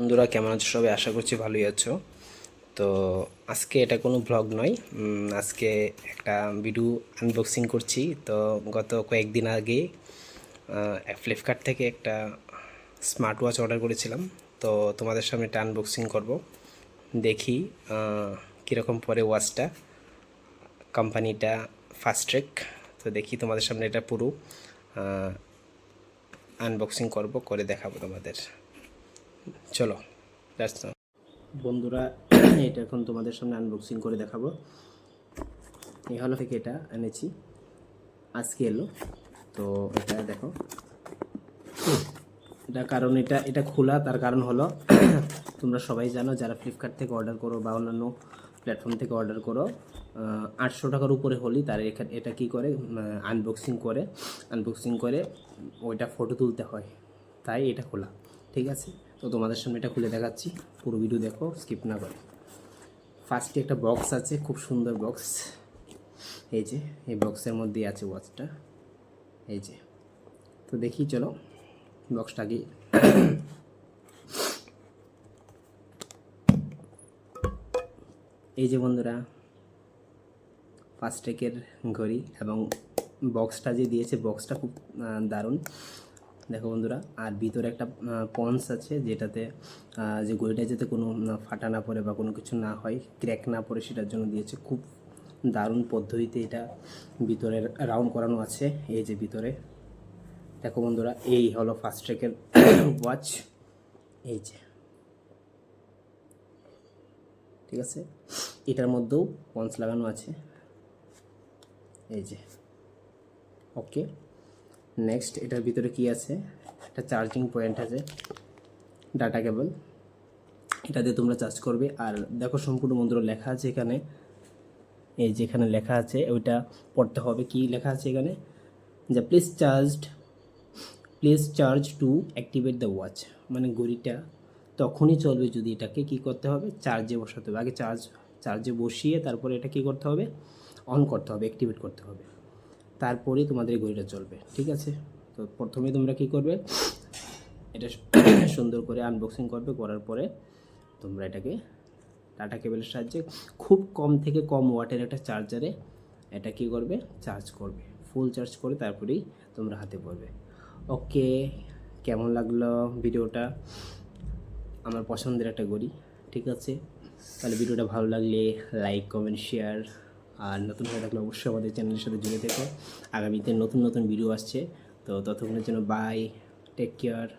বন্ধুরা কেমন আছো সবাই? আশা করছি ভালোই আছো। তো আজকে এটা কোনো ব্লগ নয়, আজকে একটা ভিডিও আনবক্সিং করছি। তো গত কয়েকদিন আগে ফ্লিপকার্ট থেকে একটা স্মার্ট ওয়াচ অর্ডার করেছিলাম। তো তোমাদের সামনে এটা আনবক্সিং করব, দেখি কীরকম পরে ওয়াচটা। কোম্পানিটা ফাস্ট ট্র্যাক। তো দেখি তোমাদের সামনে এটা পুরো আনবক্সিং করব, করে দেখাবো তোমাদের। চলো দ্যাটস বন্ধুরা, এটা এখন তোমাদের সামনে আনবক্সিং করে দেখাবো। এই হলো থেকে এটা এনেছি, আজকে এলো। তো এটা দেখো, এটা কারণ এটা খোলা, তার কারণ হলো তোমরা সবাই জানো যারা ফ্লিপকার্ট থেকে অর্ডার করো বা অন্যান্য প্ল্যাটফর্ম থেকে অর্ডার করো, 800 টাকার উপরে হলেই তারা এটা কী করে, আনবক্সিং করে ওইটা ফটো তুলতে হয়, তাই এটা খোলা। ঠিক আছে, তো তোমাদের সামনে এটা খুলে দেখাচ্ছি, পুরো ভিডিও দেখো, স্কিপ না করে। ফার্স্টে একটা বক্স আছে, খুব সুন্দর বক্স। এই যে এই বক্সের মধ্যেই আছে ওয়াচটা, এই যে। তো দেখি, চলো বক্সটা কি। এই যে বন্ধুরা, ফাস্ট্র্যাকের ঘড়ি, এবং বক্সটা যে দিয়েছে বক্সটা খুব দারুণ। দেখো বন্ধুরা, আর ভিতরে একটা পন্স আছে, যেটাতে যে ঘড়িটা যাতে কোনো ফাটা না পড়ে বা কোনো কিছু না হয়, ক্র্যাক না পড়ে, সেটার জন্য দিয়েছে। খুব দারুণ পদ্ধতিতে এটা ভিতরে রাউন্ড করানো আছে। এই যে ভিতরে দেখো বন্ধুরা, এই হলো ফাস্ট্র্যাকের ওয়াচ। এই যে, ঠিক আছে, এটার মধ্যেও পন্স লাগানো আছে, এই যে। ওকে, নেক্সট এটার ভিতরে কি আছে, একটা চার্জিং পয়েন্ট আছে, ডাটা কেবল, এটা দিয়ে তোমরা চার্জ করবে। আর দেখো সম্পূর্ণ বন্ধুরা লেখা আছে এখানে, এই যেখানে লেখা আছে ওইটা পড়তে হবে। কি লেখা আছে এখানে, যে please charge two activate the watch. মানে ঘড়িটা তখনই চলবে যদি এটাকে কি করতে হবে, চার্জে বসাতে হবে। আগে চার্জে বসিয়ে তারপরে এটা কি করতে হবে, অন করতে হবে, অ্যাক্টিভেট করতে হবে, তারপরেই তোমাদের ঘড়িটা চলবে। ঠিক আছে, তো প্রথমে তোমরা কি করবে, এটা সুন্দর করে আনবক্সিং করবে, করার পরে তোমরা এটাকে টাটা কেবলের সাহায্যে খুব কম থেকে কম ওয়াটের একটা চার্জারে এটা কী করবে, চার্জ করবে, ফুল চার্জ করে তারপরেই তোমরা হাতে পড়বে। ওকে, কেমন লাগলো ভিডিওটা? আমার পছন্দের একটা ঘড়ি। ঠিক আছে, তাহলে ভিডিওটা ভালো লাগলে লাইক, কমেন্ট, শেয়ার। আর নতুন হয়ে থাকলে অবশ্যই আমাদের চ্যানেলের সাথে জুড়ে থেকো। আগামীতে নতুন নতুন ভিডিও আসছে। তো ততক্ষণের জন্য বাই, টেক কেয়ার।